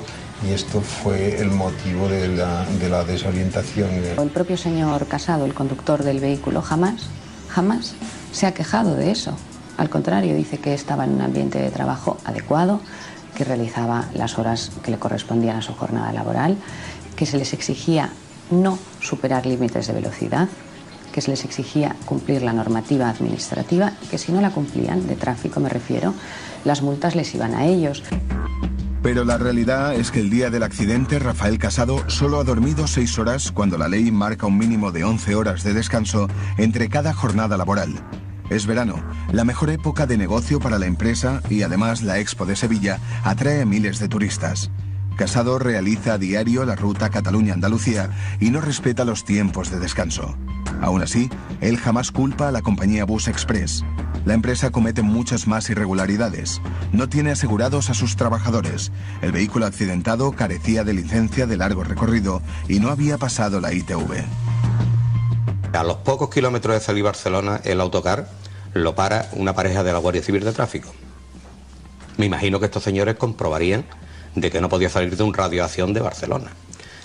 y esto fue el motivo de la desorientación. El propio señor Casado, el conductor del vehículo, jamás se ha quejado de eso. Al contrario, dice que estaba en un ambiente de trabajo adecuado, que realizaba las horas que le correspondían a su jornada laboral, que se les exigía no superar límites de velocidad, que se les exigía cumplir la normativa administrativa y que si no la cumplían, de tráfico me refiero, las multas les iban a ellos. Pero la realidad es que el día del accidente Rafael Casado solo ha dormido 6 horas cuando la ley marca un mínimo de 11 horas de descanso entre cada jornada laboral. Es verano, la mejor época de negocio para la empresa y además la Expo de Sevilla atrae a miles de turistas. Casado realiza a diario la ruta Cataluña-Andalucía y no respeta los tiempos de descanso. Aún así, él jamás culpa a la compañía Bus Express. La empresa comete muchas más irregularidades. No tiene asegurados a sus trabajadores. El vehículo accidentado carecía de licencia de largo recorrido y no había pasado la ITV. A los pocos kilómetros de salir Barcelona, el autocar lo para una pareja de la Guardia Civil de Tráfico. Me imagino que estos señores comprobarían de que no podía salir de un radio de acción de Barcelona,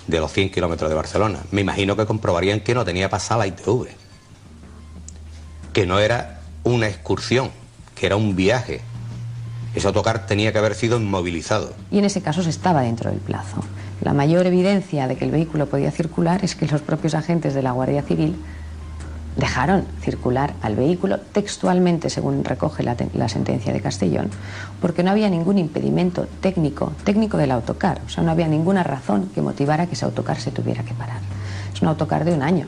de los 100 kilómetros de Barcelona. Me imagino que comprobarían que no tenía pasada la ITV, que no era una excursión, que era un viaje. Ese autocar tenía que haber sido inmovilizado. Y en ese caso se estaba dentro del plazo. La mayor evidencia de que el vehículo podía circular es que los propios agentes de la Guardia Civil dejaron circular al vehículo textualmente, según recoge la sentencia de Castellón, porque no había ningún impedimento técnico del autocar. O sea, no había ninguna razón que motivara que ese autocar se tuviera que parar. Es un autocar de 1 año.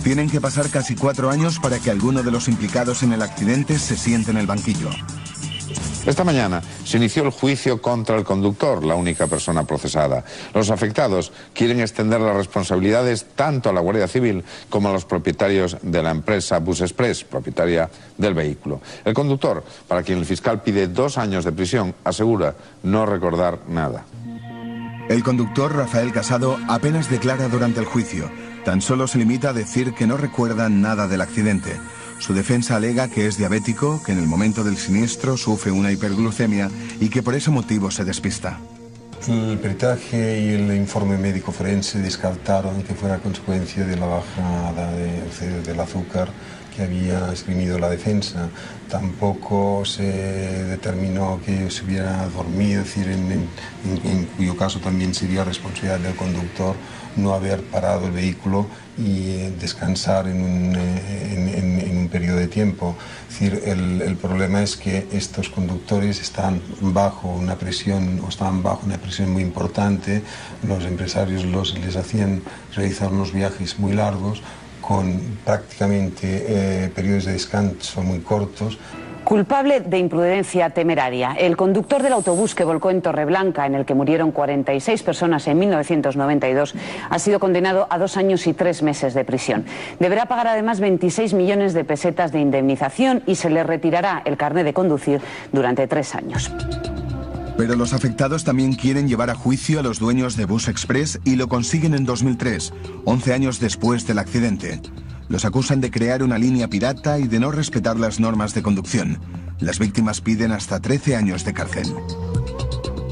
Tienen que pasar casi 4 años para que alguno de los implicados en el accidente se siente en el banquillo. Esta mañana se inició el juicio contra el conductor, la única persona procesada. Los afectados quieren extender las responsabilidades tanto a la Guardia Civil como a los propietarios de la empresa Bus Express, propietaria del vehículo. El conductor, para quien el fiscal pide 2 años de prisión, asegura no recordar nada. El conductor, Rafael Casado, apenas declara durante el juicio. Tan solo se limita a decir que no recuerda nada del accidente. Su defensa alega que es diabético, que en el momento del siniestro sufre una hiperglucemia y que por ese motivo se despista. El peritaje y el informe médico forense descartaron que fuera consecuencia de la bajada del azúcar que había exprimido la defensa. Tampoco se determinó que se hubiera dormido, es decir, en cuyo caso también sería responsabilidad del conductor no haber parado el vehículo y descansar en un periodo de tiempo. Es decir, el problema es que estos conductores están bajo una presión muy importante. Los empresarios les hacían realizar unos viajes muy largos con prácticamente periodos de descanso muy cortos. Culpable de imprudencia temeraria. El conductor del autobús que volcó en Torreblanca, en el que murieron 46 personas en 1992, ha sido condenado a 2 años y 3 meses de prisión. Deberá pagar además 26 millones de pesetas de indemnización y se le retirará el carné de conducir durante 3 años. Pero los afectados también quieren llevar a juicio a los dueños de Bus Express y lo consiguen en 2003, 11 años después del accidente. Los acusan de crear una línea pirata y de no respetar las normas de conducción. Las víctimas piden hasta 13 años de cárcel.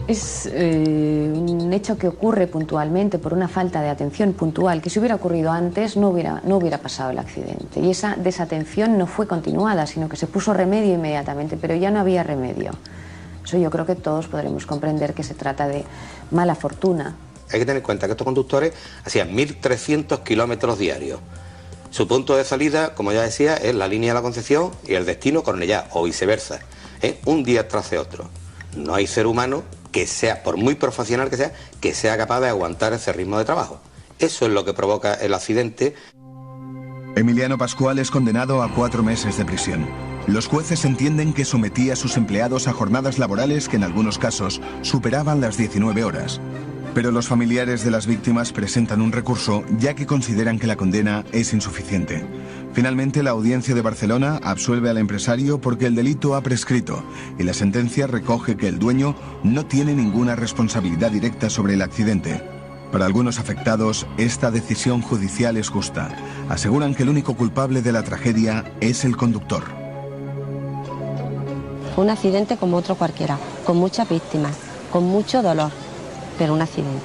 Es un hecho que ocurre puntualmente por una falta de atención puntual, que si hubiera ocurrido antes no hubiera pasado el accidente. Y esa desatención no fue continuada, sino que se puso remedio inmediatamente, pero ya no había remedio. Eso yo creo que todos podremos comprender que se trata de mala fortuna. Hay que tener en cuenta que estos conductores hacían 1.300 kilómetros diarios. Su punto de salida, como ya decía, es la línea de la Concepción y el destino Cornellá, o viceversa, un día tras de otro. No hay ser humano que sea, por muy profesional que sea capaz de aguantar ese ritmo de trabajo. Eso es lo que provoca el accidente. Emiliano Pascual es condenado a 4 meses de prisión. Los jueces entienden que sometía a sus empleados a jornadas laborales que en algunos casos superaban las 19 horas. Pero los familiares de las víctimas presentan un recurso ya que consideran que la condena es insuficiente. Finalmente, la Audiencia de Barcelona absuelve al empresario porque el delito ha prescrito y la sentencia recoge que el dueño no tiene ninguna responsabilidad directa sobre el accidente. Para algunos afectados, esta decisión judicial es justa. Aseguran que el único culpable de la tragedia es el conductor. Fue un accidente como otro cualquiera, con muchas víctimas, con mucho dolor, pero un accidente.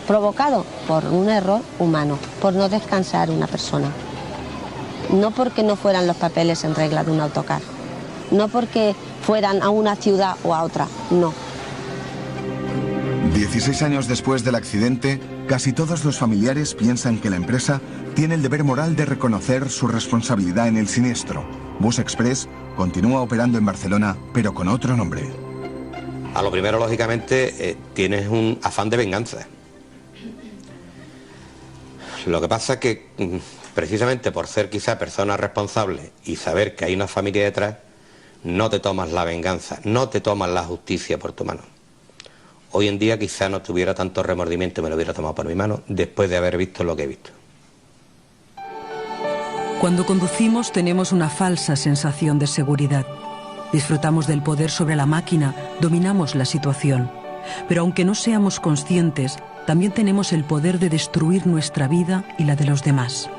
Provocado por un error humano, por no descansar una persona. No porque no fueran los papeles en regla de un autocar, no porque fueran a una ciudad o a otra, no. 16 años después del accidente, casi todos los familiares piensan que la empresa tiene el deber moral de reconocer su responsabilidad en el siniestro. Bus Express continúa operando en Barcelona, pero con otro nombre. A lo primero, lógicamente, tienes un afán de venganza. Lo que pasa es que, precisamente por ser quizá persona responsable y saber que hay una familia detrás, no te tomas la venganza, no te tomas la justicia por tu mano. Hoy en día quizá no tuviera tanto remordimiento y me lo hubiera tomado por mi mano después de haber visto lo que he visto. Cuando conducimos tenemos una falsa sensación de seguridad. Disfrutamos del poder sobre la máquina, dominamos la situación. Pero aunque no seamos conscientes, también tenemos el poder de destruir nuestra vida y la de los demás.